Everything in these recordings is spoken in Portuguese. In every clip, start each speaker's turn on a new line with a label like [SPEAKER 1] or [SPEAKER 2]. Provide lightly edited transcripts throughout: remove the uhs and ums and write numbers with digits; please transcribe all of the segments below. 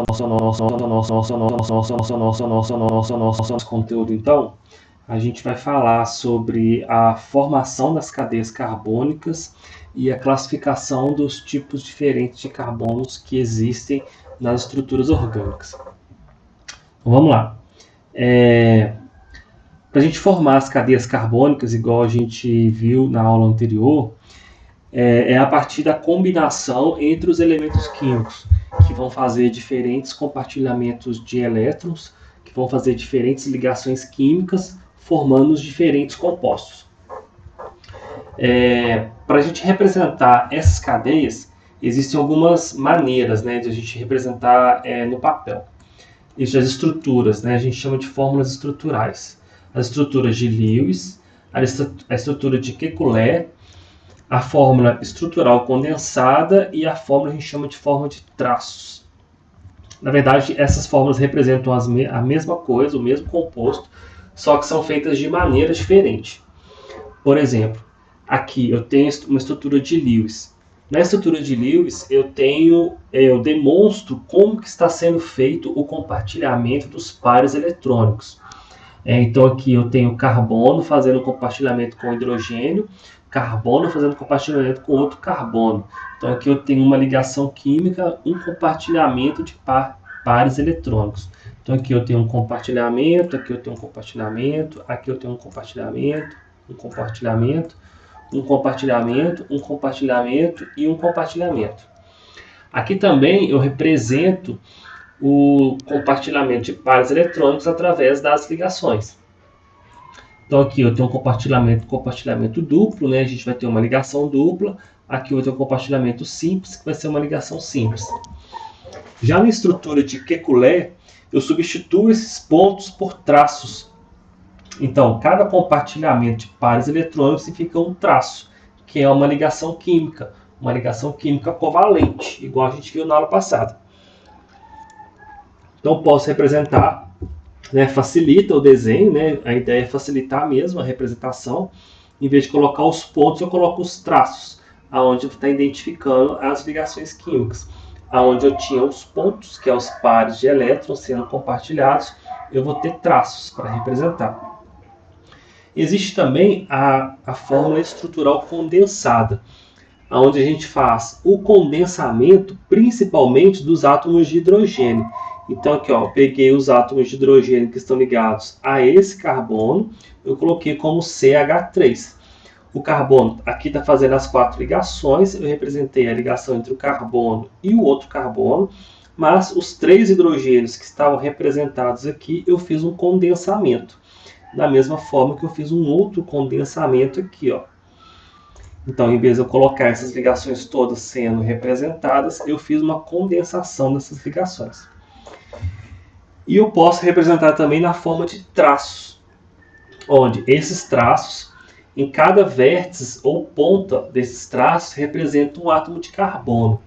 [SPEAKER 1] nosso conteúdo, então, a gente vai falar sobre a formação das cadeias carbônicas e a classificação dos tipos diferentes de carbonos que existem nas estruturas orgânicas. Então, vamos lá. Para a gente formar as cadeias carbônicas, igual a gente viu na aula anterior, é a partir da combinação entre os elementos químicos, que vão fazer diferentes compartilhamentos de elétrons, que vão fazer diferentes ligações químicas, formando os diferentes compostos. Para a gente representar essas cadeias, existem algumas maneiras, né, de a gente representar no papel. Isso, as estruturas, né, a gente chama de fórmulas estruturais. As estruturas de Lewis, a estrutura de Kekulé, a fórmula estrutural condensada e a fórmula a gente chama de fórmula de traços. Na verdade, essas fórmulas representam a mesma coisa, o mesmo composto, só que são feitas de maneira diferente. Por exemplo, aqui eu tenho uma estrutura de Lewis. Na estrutura de Lewis, eu demonstro como que está sendo feito o compartilhamento dos pares eletrônicos. Então aqui eu tenho carbono fazendo compartilhamento com hidrogênio, carbono fazendo compartilhamento com outro carbono. Então aqui eu tenho uma ligação química, um compartilhamento de pares eletrônicos. Então aqui eu tenho um compartilhamento, aqui eu tenho um compartilhamento, aqui eu tenho um compartilhamento, um compartilhamento, um compartilhamento, um compartilhamento e um compartilhamento. Aqui também eu represento o compartilhamento de pares eletrônicos através das ligações. Então aqui eu tenho um compartilhamento duplo, né? A gente vai ter uma ligação dupla. Aqui eu tenho um compartilhamento simples, que vai ser uma ligação simples. Já na estrutura de Kekulé, eu substituo esses pontos por traços. Então, cada compartilhamento de pares eletrônicos significa um traço, que é uma ligação química covalente, igual a gente viu na aula passada. Então, posso representar, né, facilita o desenho, né, a ideia é facilitar mesmo a representação. Em vez de colocar os pontos, eu coloco os traços, onde está identificando as ligações químicas. Onde eu tinha os pontos, que são os pares de elétrons sendo compartilhados, eu vou ter traços para representar. Existe também a fórmula estrutural condensada, onde a gente faz o condensamento principalmente dos átomos de hidrogênio. Então aqui, ó, eu peguei os átomos de hidrogênio que estão ligados a esse carbono, eu coloquei como CH3. O carbono aqui está fazendo as 4 ligações, eu representei a ligação entre o carbono e o outro carbono, mas os 3 hidrogênios que estavam representados aqui, eu fiz um condensamento. Da mesma forma que eu fiz um outro condensamento aqui, ó. Então, em vez de eu colocar essas ligações todas sendo representadas, eu fiz uma condensação dessas ligações. E eu posso representar também na forma de traços, onde esses traços, em cada vértice ou ponta desses traços, representa um átomo de carbono.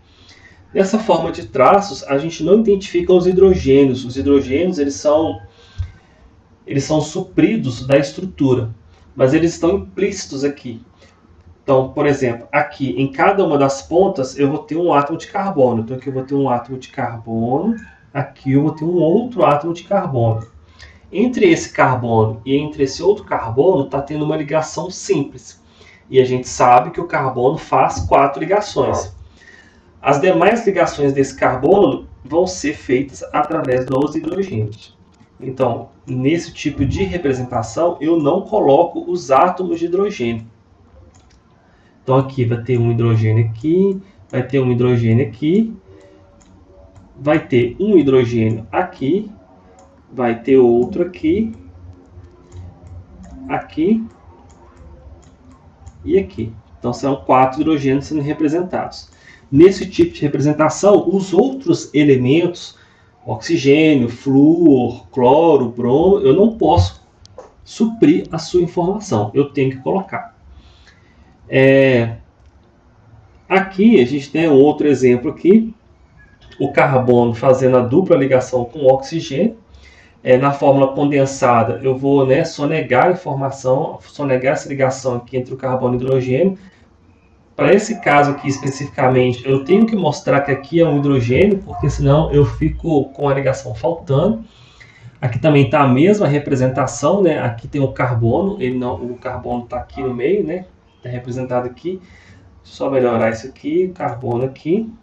[SPEAKER 1] Nessa forma de traços, a gente não identifica os hidrogênios. Os hidrogênios eles são supridos da estrutura, mas eles estão implícitos aqui. Então, por exemplo, aqui em cada uma das pontas eu vou ter um átomo de carbono. Então aqui eu vou ter um átomo de carbono, aqui eu vou ter um outro átomo de carbono. Entre esse carbono e entre esse outro carbono está tendo uma ligação simples. E a gente sabe que o carbono faz 4 ligações. As demais ligações desse carbono vão ser feitas através dos hidrogênios. Então, nesse tipo de representação, eu não coloco os átomos de hidrogênio. Então aqui vai ter um hidrogênio aqui, vai ter um hidrogênio aqui, vai ter um hidrogênio aqui, vai ter outro aqui, aqui e aqui. Então são 4 hidrogênios sendo representados. Nesse tipo de representação, os outros elementos, oxigênio, flúor, cloro, bromo, eu não posso suprir a sua informação, eu tenho que colocar. Aqui a gente tem um outro exemplo aqui, o carbono fazendo a dupla ligação com o oxigênio. Na fórmula condensada eu vou, sonegar a informação, sonegar essa ligação aqui entre o carbono e o hidrogênio, para esse caso aqui especificamente, eu tenho que mostrar que aqui é um hidrogênio, porque senão eu fico com a ligação faltando. Aqui também está a mesma representação, né? Aqui tem o carbono, o carbono está aqui no meio, né? Está representado aqui. Só melhorar isso aqui, carbono aqui.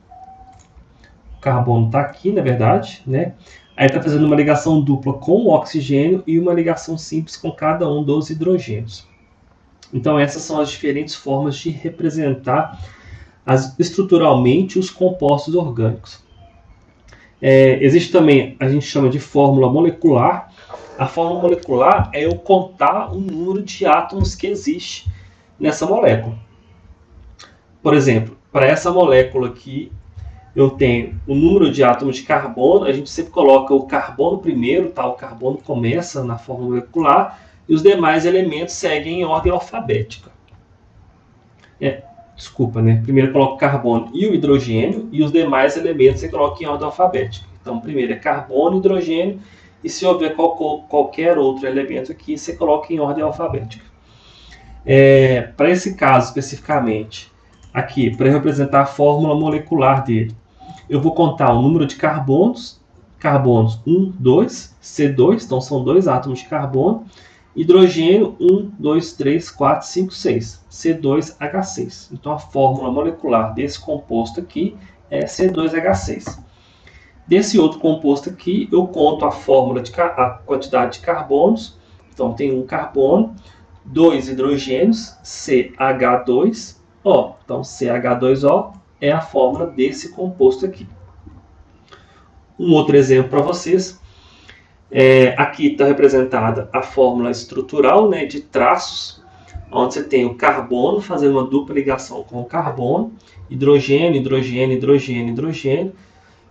[SPEAKER 1] O carbono está aqui, na verdade, né? Aí está fazendo uma ligação dupla com o oxigênio e uma ligação simples com cada um dos hidrogênios. Então essas são as diferentes formas de representar estruturalmente os compostos orgânicos. Existe também, a gente chama de fórmula molecular. A fórmula molecular é eu contar o número de átomos que existe nessa molécula. Por exemplo, para essa molécula aqui, eu tenho o número de átomos de carbono, a gente sempre coloca o carbono primeiro, tá? O carbono começa na fórmula molecular e os demais elementos seguem em ordem alfabética. Desculpa, né? Primeiro coloca o carbono e o hidrogênio e os demais elementos você coloca em ordem alfabética. Então, primeiro é carbono, hidrogênio e se houver qualquer outro elemento aqui, você coloca em ordem alfabética. Para esse caso especificamente, aqui, para representar a fórmula molecular dele, eu vou contar o número de carbonos 1, 2, C2, então são 2 átomos de carbono, hidrogênio 1, 2, 3, 4, 5, 6, C2H6. Então a fórmula molecular desse composto aqui é C2H6. Desse outro composto aqui, eu conto a quantidade de carbonos, então tem um carbono, 2 hidrogênios, CH2O. Então CH2O é a fórmula desse composto aqui. Um outro exemplo para vocês. Aqui está representada a fórmula estrutural, né, de traços, onde você tem o carbono fazendo uma dupla ligação com o carbono, hidrogênio, hidrogênio, hidrogênio, hidrogênio.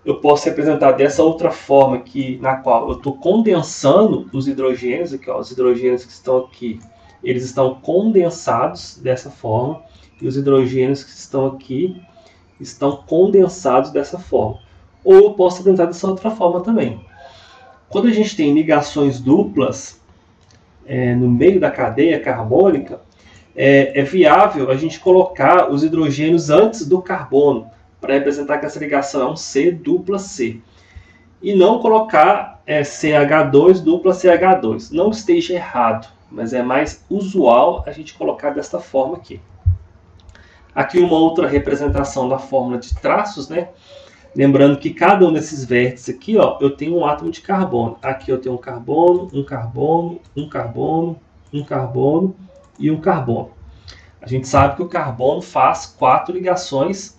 [SPEAKER 1] Eu posso representar dessa outra forma aqui, na qual eu estou condensando os hidrogênios, aqui, os hidrogênios que estão aqui, eles estão condensados dessa forma, e os hidrogênios que estão aqui estão condensados dessa forma. Ou eu posso representar dessa outra forma também. Quando a gente tem ligações duplas no meio da cadeia carbônica, é viável a gente colocar os hidrogênios antes do carbono, para representar que essa ligação é um C dupla C. E não colocar CH2 dupla CH2. Não esteja errado, mas é mais usual a gente colocar desta forma aqui. Aqui uma outra representação da fórmula de traços, né? Lembrando que cada um desses vértices aqui, eu tenho um átomo de carbono. Aqui eu tenho um carbono, um carbono, um carbono, um carbono e um carbono. A gente sabe que o carbono faz 4 ligações.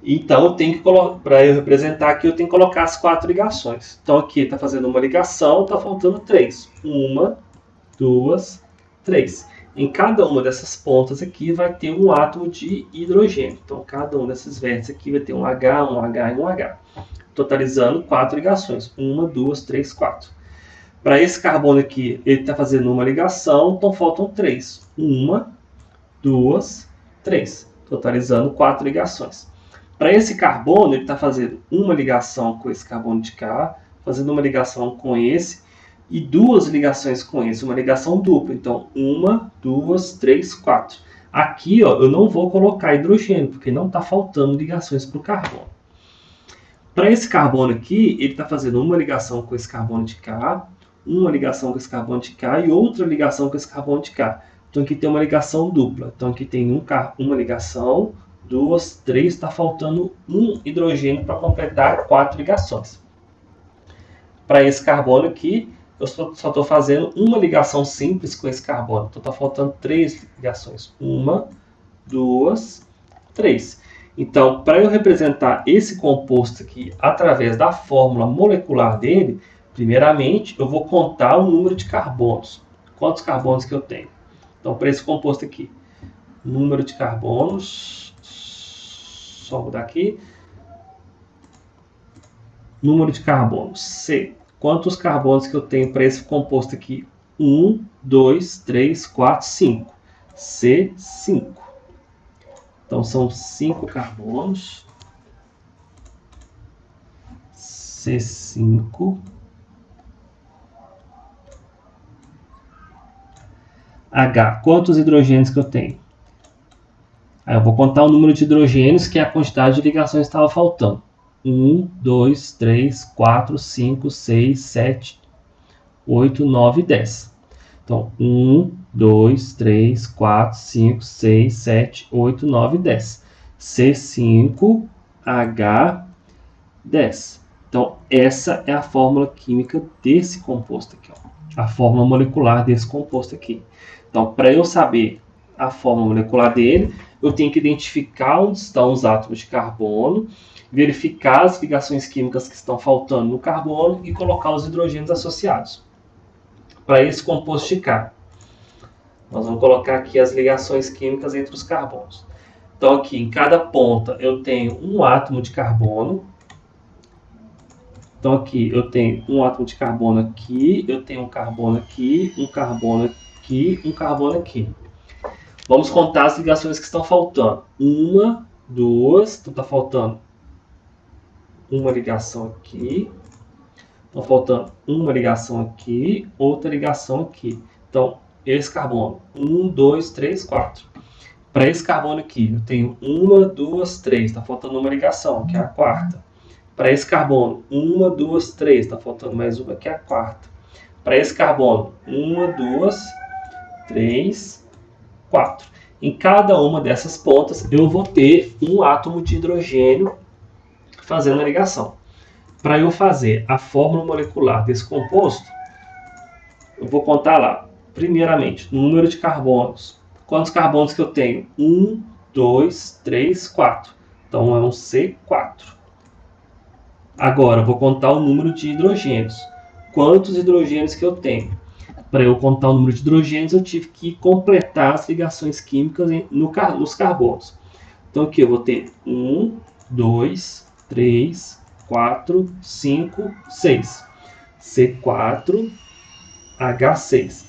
[SPEAKER 1] Então, eu tenho que para eu representar aqui, eu tenho que colocar as 4 ligações. Então, aqui está fazendo uma ligação, está faltando 3. 1, 2, 3. Em cada uma dessas pontas aqui vai ter um átomo de hidrogênio. Então, cada um desses vértices aqui vai ter um H, um H e um H. Totalizando 4 ligações. 1, 2, 3, 4. Para esse carbono aqui, ele está fazendo uma ligação, então faltam 3. 1, 2, 3. Totalizando 4 ligações. Para esse carbono, ele está fazendo uma ligação com esse carbono de cá, fazendo uma ligação com esse, e 2 ligações com esse, uma ligação dupla. Então, 1, 2, 3, 4. Aqui, eu não vou colocar hidrogênio, porque não está faltando ligações para o carbono. Para esse carbono aqui, ele está fazendo uma ligação com esse carbono de cá, uma ligação com esse carbono de cá e outra ligação com esse carbono de cá. Então, aqui tem uma ligação dupla. Então, aqui tem uma ligação, 2, 3, está faltando um hidrogênio para completar 4 ligações. Para esse carbono aqui, eu só estou fazendo uma ligação simples com esse carbono. Então, está faltando 3 ligações. 1, 2, 3. Então, para eu representar esse composto aqui através da fórmula molecular dele, primeiramente, eu vou contar o número de carbonos. Quantos carbonos que eu tenho? Então, para esse composto aqui, número de carbonos, só mudar aqui, número de carbonos, C. Quantos carbonos que eu tenho para esse composto aqui? 1, 2, 3, 4, 5. C, 5. Então, são 5 carbonos. C5. H. Quantos hidrogênios que eu tenho? Aí eu vou contar o número de hidrogênios, que é a quantidade de ligações que estava faltando. 1, 2, 3, 4, 5, 6, 7, 8, 9, 10. Então, 1, 2, 3, 4, 5, 6, 7, 8, 9, 10. C5H10. Então, essa é a fórmula química desse composto aqui, ó. A fórmula molecular desse composto aqui. Então, para eu saber a fórmula molecular dele, eu tenho que identificar onde estão os átomos de carbono, verificar as ligações químicas que estão faltando no carbono e colocar os hidrogênios associados. Para esse composto de K, nós vamos colocar aqui as ligações químicas entre os carbonos. Então, aqui em cada ponta eu tenho um átomo de carbono. Então, aqui eu tenho um átomo de carbono aqui, eu tenho um carbono aqui, um carbono aqui, um carbono aqui. Vamos contar as ligações que estão faltando. Uma, duas, então está faltando uma ligação aqui. Está faltando uma ligação aqui, outra ligação aqui. Então, esse carbono, 1, 2, 3, 4. Para esse carbono aqui, eu tenho uma, duas, três. Está faltando uma ligação, que é a quarta. Para esse carbono, 1, 2, 3. Está faltando mais uma, que é a quarta. Para esse carbono, 1, 2, 3, 4. Em cada uma dessas pontas, eu vou ter um átomo de hidrogênio fazendo a ligação. Para eu fazer a fórmula molecular desse composto, eu vou contar lá, primeiramente, o número de carbonos. Quantos carbonos que eu tenho? 1, 2, 3, 4. Então, é um C4. Agora, eu vou contar o número de hidrogênios. Quantos hidrogênios que eu tenho? Para eu contar o número de hidrogênios, eu tive que completar as ligações químicas nos carbonos. Então, aqui eu vou ter 1, 2, 3, 4, 5, 6. C4H6.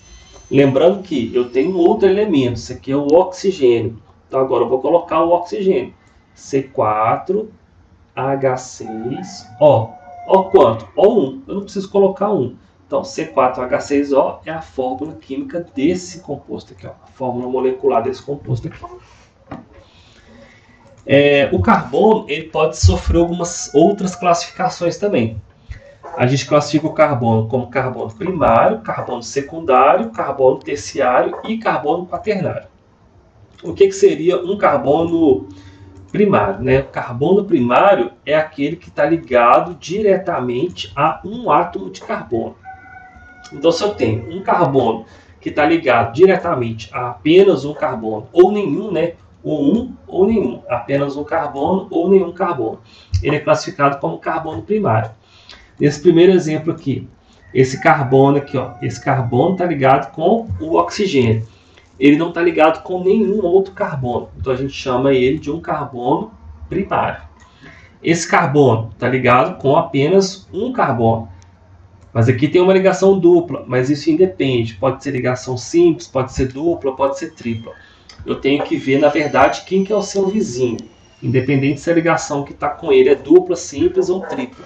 [SPEAKER 1] Lembrando que eu tenho outro elemento, isso aqui é o oxigênio. Então, agora eu vou colocar o oxigênio. C4H6, O. O quanto? O1. Eu não preciso colocar 1. Então, C4H6O é a fórmula química desse composto aqui, ó. A fórmula molecular desse composto aqui. O carbono ele pode sofrer algumas outras classificações também. A gente classifica o carbono como carbono primário, carbono secundário, carbono terciário e carbono quaternário. O que seria um carbono primário, né? O carbono primário é aquele que está ligado diretamente a um átomo de carbono. Então, se eu tenho um carbono que está ligado diretamente a apenas um carbono, ou nenhum, né? Ou um ou nenhum, apenas um carbono ou nenhum carbono, ele é classificado como carbono primário. Nesse primeiro exemplo aqui, esse carbono aqui, ó, esse carbono está ligado com o oxigênio. Ele não está ligado com nenhum outro carbono. Então a gente chama ele de um carbono primário. Esse carbono está ligado com apenas um carbono. Mas aqui tem uma ligação dupla, mas isso independe. Pode ser ligação simples, pode ser dupla, pode ser tripla. Eu tenho que ver, na verdade, quem que é o seu vizinho. Independente se a ligação que está com ele é dupla, simples ou tripla.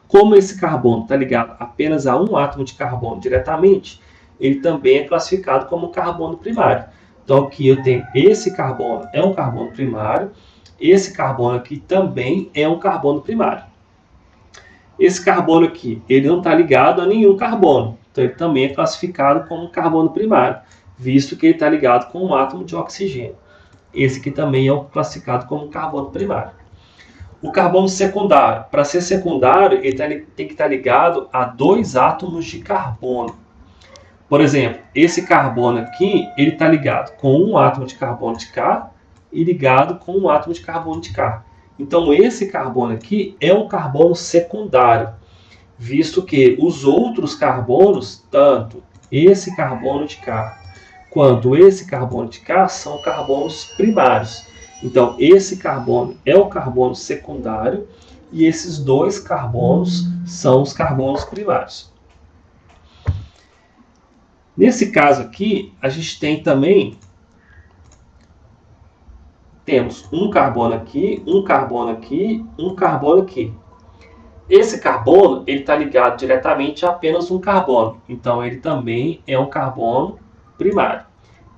[SPEAKER 1] Como esse carbono está ligado apenas a um átomo de carbono diretamente, ele também é classificado como carbono primário. Então aqui eu tenho esse carbono, é um carbono primário, esse carbono aqui também é um carbono primário. Esse carbono aqui, ele não está ligado a nenhum carbono, então ele também é classificado como carbono primário, visto que ele está ligado com um átomo de oxigênio. Esse aqui também é classificado como carbono primário. O carbono secundário, para ser secundário, ele tem que estar ligado a dois átomos de carbono. Por exemplo, esse carbono aqui, ele está ligado com um átomo de carbono de K e ligado com um átomo de carbono de K. Então, esse carbono aqui é um carbono secundário, visto que os outros carbonos, tanto esse carbono de K quanto esse carbono de K, são carbonos primários. Então, esse carbono é o carbono secundário e esses dois carbonos são os carbonos primários. Nesse caso aqui, a gente tem também, temos um carbono aqui, um carbono aqui, um carbono aqui. Esse carbono ele está ligado diretamente a apenas um carbono, então ele também é um carbono primário.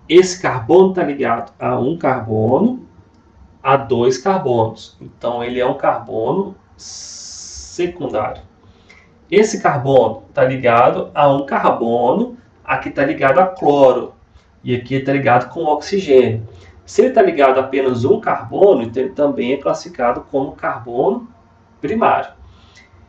[SPEAKER 1] esse carbono está ligado a um carbono, a dois carbonos. Então, ele é um carbono secundário. Esse carbono está ligado a um carbono, aqui está ligado a cloro, e aqui está ligado com oxigênio. Se ele está ligado a apenas um carbono, então ele também é classificado como carbono primário.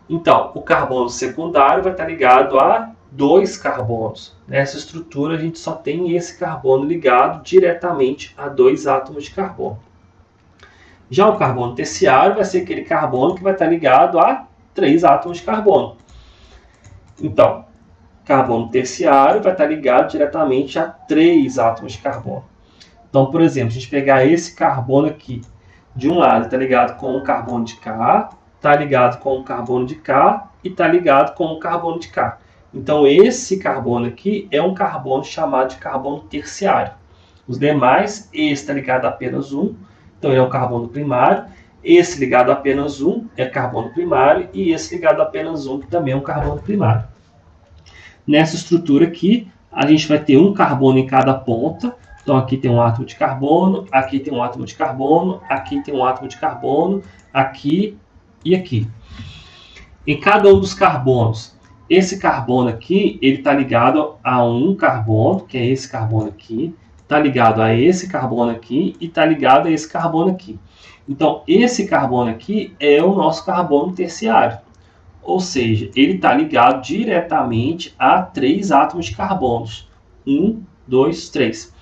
[SPEAKER 1] Então, o carbono secundário vai estar ligado a dois carbonos. Nessa estrutura, a gente só tem esse carbono ligado diretamente a dois átomos de carbono. Já o carbono terciário vai ser aquele carbono que vai estar ligado a três átomos de carbono. Então, carbono terciário vai estar ligado diretamente a três átomos de carbono. Então, por exemplo, se a gente pegar esse carbono aqui, de um lado está ligado com o carbono de K, está ligado com o carbono de K e está ligado com o carbono de K. Então, esse carbono aqui é um carbono chamado de carbono terciário. Os demais, esse está ligado a apenas um, então ele é um carbono primário. Esse ligado a apenas um é carbono primário e esse ligado a apenas um, que também é um carbono primário. Nessa estrutura aqui, a gente vai ter um carbono em cada ponta. Então, aqui tem um átomo de carbono, aqui tem um átomo de carbono, aqui tem um átomo de carbono, aqui e aqui. Em cada um dos carbonos, esse carbono aqui, ele está ligado a um carbono, que é esse carbono aqui, está ligado a esse carbono aqui e está ligado a esse carbono aqui. Então, esse carbono aqui é o nosso carbono terciário. Ou seja, ele está ligado diretamente a três átomos de carbonos. 1, 2, 3.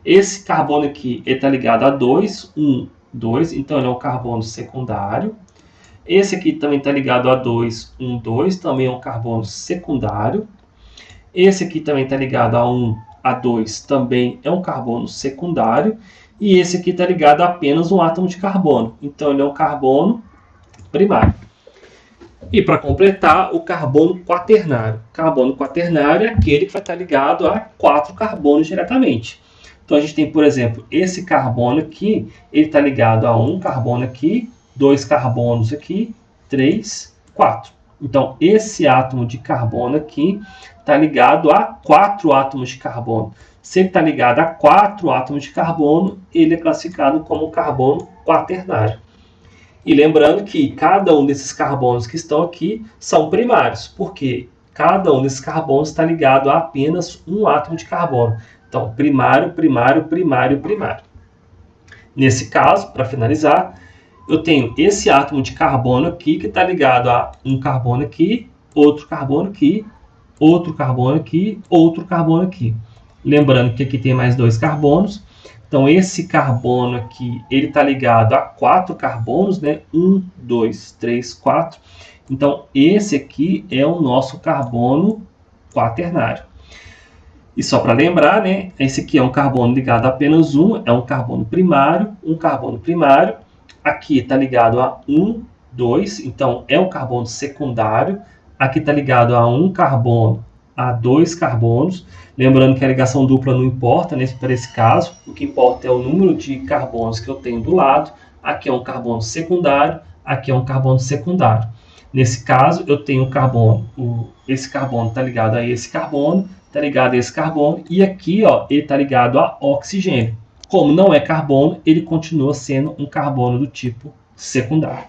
[SPEAKER 1] Esse carbono aqui está ligado a 2, 1, 2, então ele é um carbono secundário. Esse aqui também está ligado a 2, 1, 2, também é um carbono secundário. Esse aqui também está ligado a 1, a 2, também é um carbono secundário. E esse aqui está ligado a apenas um átomo de carbono, então ele é um carbono primário. E para completar, o carbono quaternário. O carbono quaternário é aquele que vai estar ligado a 4 carbonos diretamente. Então a gente tem, por exemplo, esse carbono aqui, ele está ligado a um carbono aqui, 2 carbonos aqui, 3, 4. Então esse átomo de carbono aqui está ligado a 4 átomos de carbono. Se ele está ligado a 4 átomos de carbono, ele é classificado como carbono quaternário. E lembrando que cada um desses carbonos que estão aqui são primários, porque cada um desses carbonos está ligado a apenas um átomo de carbono. Então, primário, primário, primário, primário. Nesse caso, para finalizar, eu tenho esse átomo de carbono aqui que está ligado a um carbono aqui, outro carbono aqui, outro carbono aqui, outro carbono aqui. Lembrando que aqui tem mais 2 carbonos. Então, esse carbono aqui, ele está ligado a 4 carbonos, né? 1, 2, 3, 4. Então, esse aqui é o nosso carbono quaternário. E só para lembrar, né? Esse aqui é um carbono ligado a apenas um, é um carbono primário, um carbono primário. Aqui está ligado a 1, 2, então é um carbono secundário. Aqui está ligado a um carbono, a 2 carbonos. Lembrando que a ligação dupla não importa, né, para esse caso. O que importa é o número de carbonos que eu tenho do lado. Aqui é um carbono secundário, aqui é um carbono secundário. Nesse caso, eu tenho um carbono, esse carbono está ligado a esse carbono, está ligado a esse carbono, e aqui ó, ele está ligado a oxigênio. Como não é carbono, ele continua sendo um carbono do tipo secundário.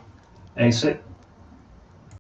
[SPEAKER 1] É isso aí.